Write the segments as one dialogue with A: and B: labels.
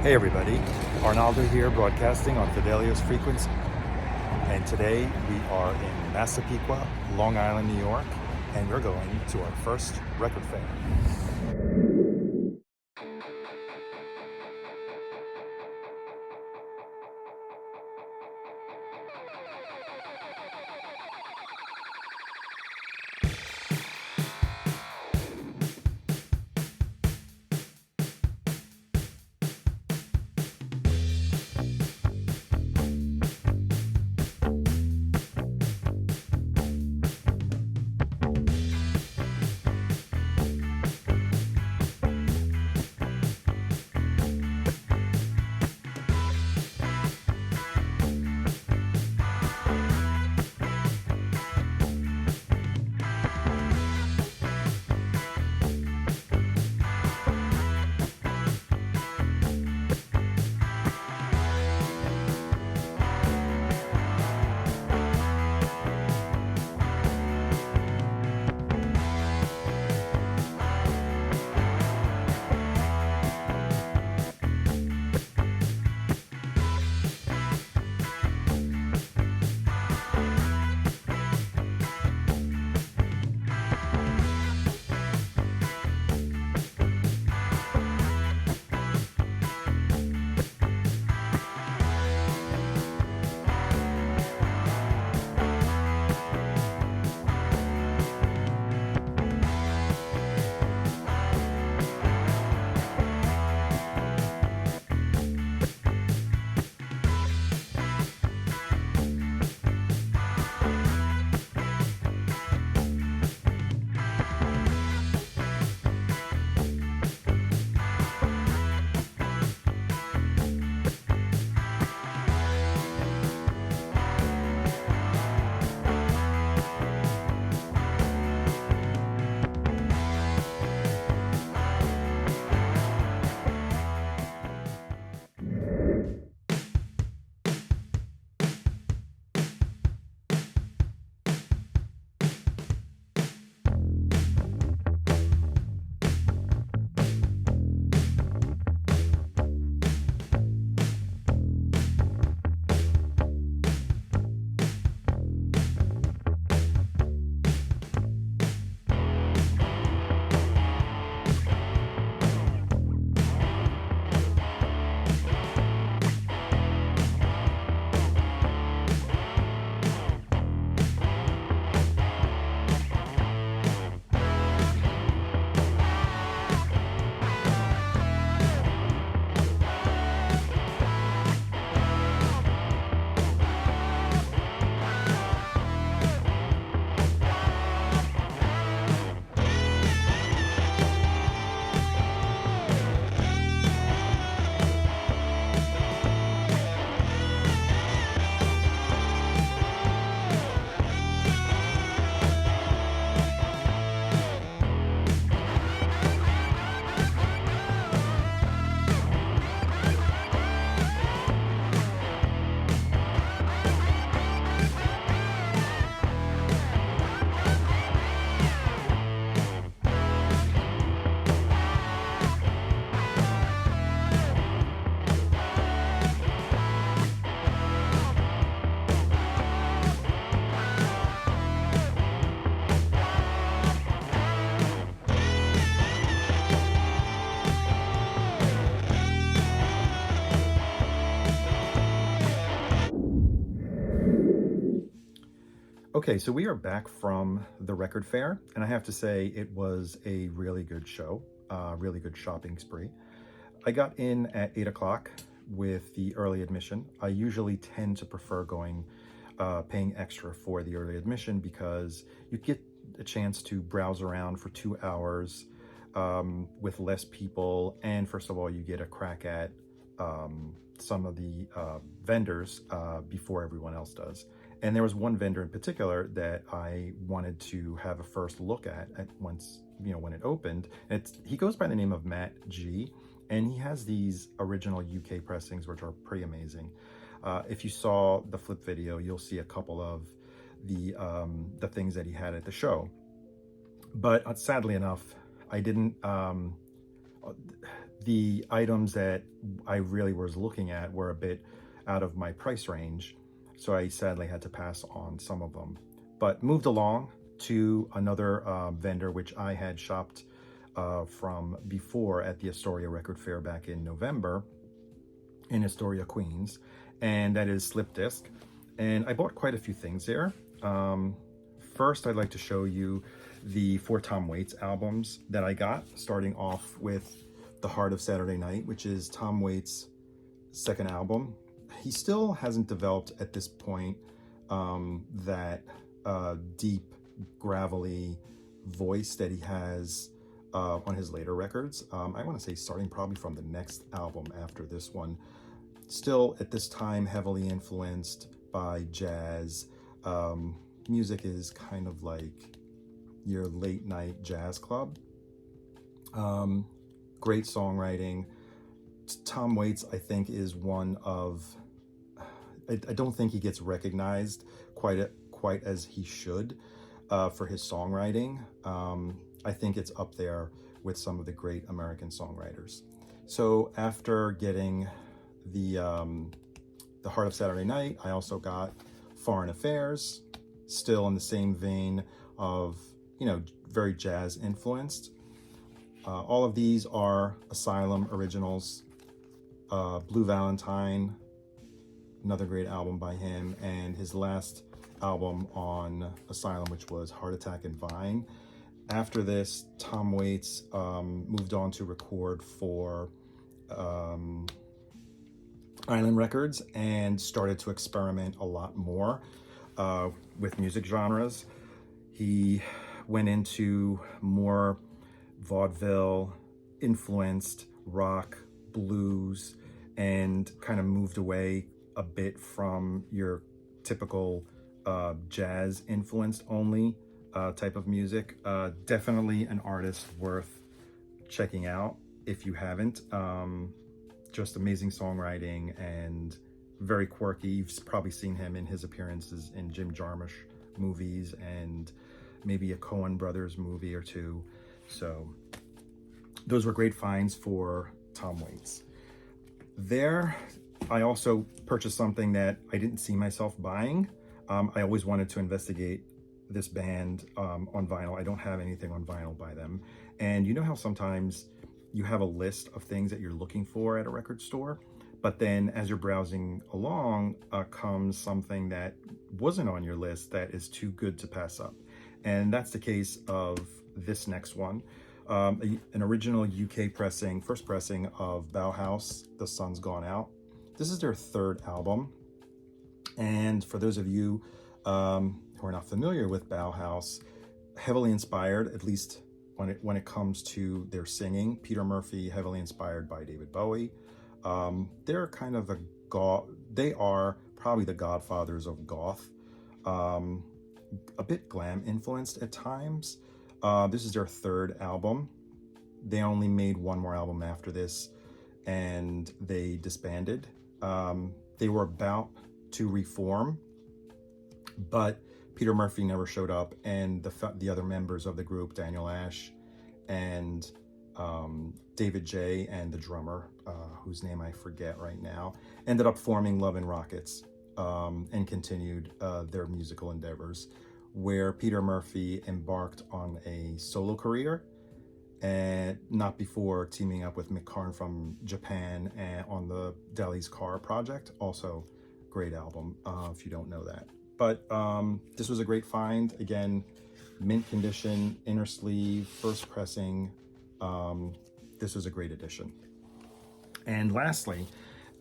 A: Hey everybody, Arnaldo here broadcasting on Fidelios Frequency. And today we are in Massapequa, Long Island, New York, and we're going to our first record fair. Okay, so we are back from the record fair, and I have to say it was a really good show, really good shopping spree. I got in at 8 o'clock with the early admission. I usually tend to prefer paying extra for the early admission because you get a chance to browse around for 2 hours with less people, and first of all, you get a crack at some of the vendors before everyone else does. And there was one vendor in particular that I wanted to have a first look at once, when it opened. He goes by the name of Matt G, and he has these original UK pressings, which are pretty amazing. If you saw the flip video, you'll see a couple of the things that he had at the show. But sadly enough, I didn't. the items that I really was looking at were a bit out of my price range, so I sadly had to pass on some of them. But moved along to another vendor which I had shopped from before at the Astoria Record Fair back in November in Astoria, Queens, and that is Slip Disc. And I bought quite a few things there. First, I'd like to show you the 4 Tom Waits albums that I got, starting off with The Heart of Saturday Night, which is Tom Waits' second album. He still hasn't developed at this point that deep, gravelly voice that he has on his later records. I want to say starting probably from the next album after this one. Still at this time heavily influenced by jazz. Music is kind of like your late night jazz club. Great songwriting. Tom Waits, I think, is one of, I don't think he gets recognized quite as he should for his songwriting. I think it's up there with some of the great American songwriters. So after getting the Heart of Saturday Night, I also got Foreign Affairs, still in the same vein of, you know, very jazz influenced. All of these are Asylum originals. Blue Valentine, another great album by him, and his last album on Asylum, which was Heart Attack and Vine. After this, Tom Waits moved on to record for Island Records and started to experiment a lot more with music genres. He went into more vaudeville influenced rock, blues, and kind of moved away a bit from your typical jazz influenced only type of music. Definitely an artist worth checking out if you haven't. Just amazing songwriting and very quirky. You've probably seen him in his appearances in Jim Jarmusch movies and maybe a Coen Brothers movie or two. So those were great finds for Tom Waits. There, I also purchased something that I didn't see myself buying. I always wanted to investigate this band on vinyl. I don't have anything on vinyl by them. And you know how sometimes you have a list of things that you're looking for at a record store, but then as you're browsing along comes something that wasn't on your list that is too good to pass up. And that's the case of this next one. An original UK pressing, first pressing of Bauhaus, The Sun's Gone Out. This is their 3rd album. And for those of you who are not familiar with Bauhaus, heavily inspired, at least when it comes to their singing. Peter Murphy, heavily inspired by David Bowie. They're kind of they are probably the godfathers of goth. A bit glam influenced at times. This is their 3rd album. They only made one more album after this, and they disbanded. They were about to reform, but Peter Murphy never showed up, and the other members of the group, Daniel Ash and David J. and the drummer, whose name I forget right now, ended up forming Love and Rockets and continued their musical endeavors, where Peter Murphy embarked on a solo career, and not before teaming up with Mick Karn from Japan and on the Deli's Car project. Also, great album if you don't know that. But this was a great find. Again, mint condition, inner sleeve, first pressing. This was a great addition. And lastly,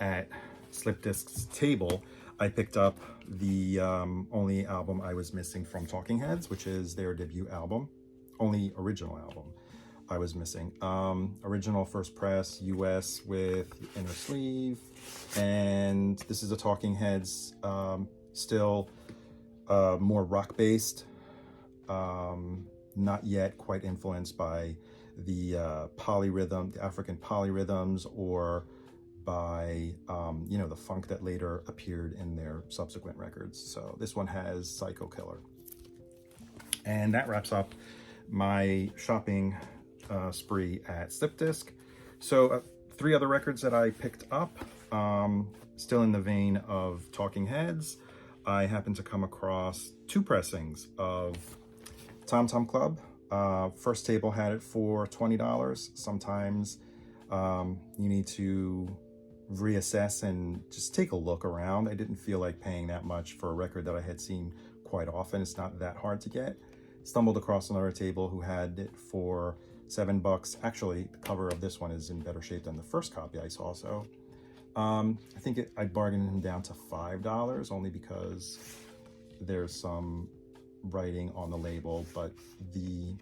A: at Slip Disc's table, I picked up the only album I was missing from Talking Heads, which is their debut album, only original album I was missing. Original first press, US with inner sleeve. And this is a Talking Heads, still more rock-based, not yet quite influenced by the polyrhythm, the African polyrhythms, or by the funk that later appeared in their subsequent records. So this one has Psycho Killer. And that wraps up my shopping spree at Slip Disc. So Three other records that I picked up, still in the vein of Talking Heads. I happened to come across two pressings of Tom Tom Club. First table had it for $20. Sometimes you need to reassess and just take a look around. I didn't feel like paying that much for a record that I had seen quite often. It's not that hard to get. Stumbled across another table who had it for $7. Actually, the cover of this one is in better shape than the first copy I saw, so I think I bargained him down to $5, only because there's some writing on the label, but the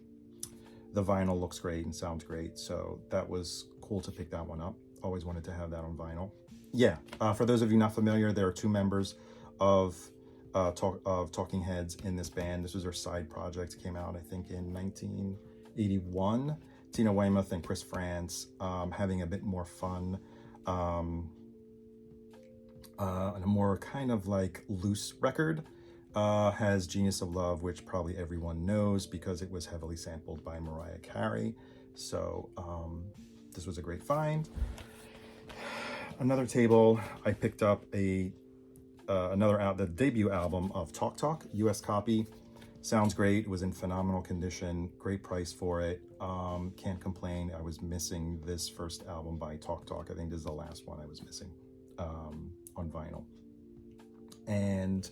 A: vinyl looks great and sounds great, so that was cool to pick that one up. Always wanted to have that on vinyl. Yeah, for those of you not familiar, there are two members of Talking Heads in this band. This was their side project. It came out, I think, in 1981. Tina Weymouth and Chris France, having a bit more fun, and a more kind of like loose record. Has Genius of Love, which probably everyone knows because it was heavily sampled by Mariah Carey. So this was a great find. Another table, I picked up the debut album of Talk Talk, US copy. Sounds great. It was in phenomenal condition. Great price for it. Can't complain. I was missing this first album by Talk Talk. I think this is the last one I was missing on vinyl. And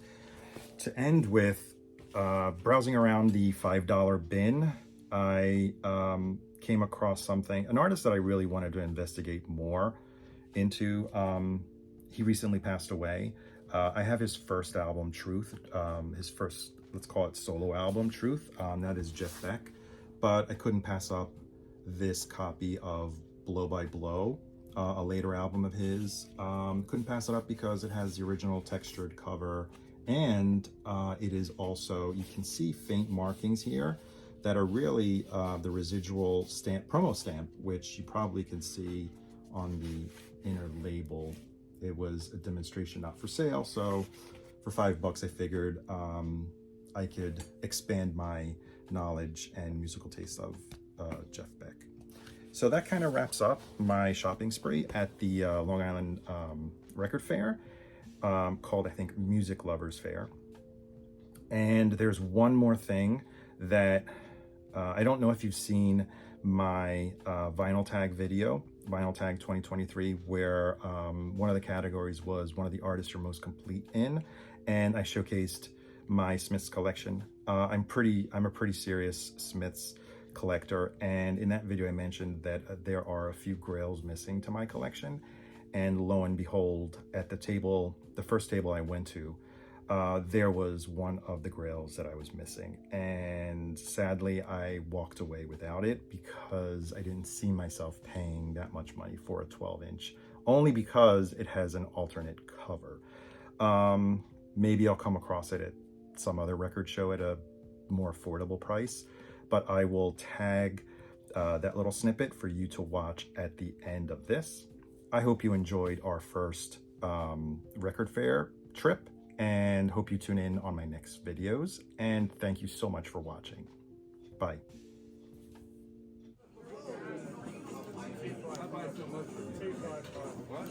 A: to end with, browsing around the $5 bin, I came across an artist that I really wanted to investigate more into. He recently passed away. I have his first album, Truth, his first, let's call it solo album, Truth. That is Jeff Beck, but I couldn't pass up this copy of Blow by Blow, a later album of his. Couldn't pass it up because it has the original textured cover, and it is also, you can see faint markings here that are really the residual stamp, promo stamp, which you probably can see on the inner label. It was a demonstration, not for sale, so for $5 I figured I could expand my knowledge and musical taste of Jeff Beck. So that kind of wraps up my shopping spree at the Long Island Record Fair, called, I think, Music Lovers Fair. And there's one more thing that I don't know if you've seen my Vinyl Tag video, Vinyl Tag 2023, where one of the categories was one of the artists you're most complete in, and I showcased my Smiths collection. I'm a pretty serious Smiths collector, and in that video I mentioned that there are a few grails missing to my collection, and lo and behold, at the first table I went to, there was one of the grails that I was missing, and sadly I walked away without it because I didn't see myself paying that much money for a 12-inch, only because it has an alternate cover. Maybe I'll come across it at some other record show at a more affordable price, but I will tag that little snippet for you to watch at the end of this. I hope you enjoyed our first record fair trip, and hope you tune in on my next videos, and thank you so much for watching. Bye. What?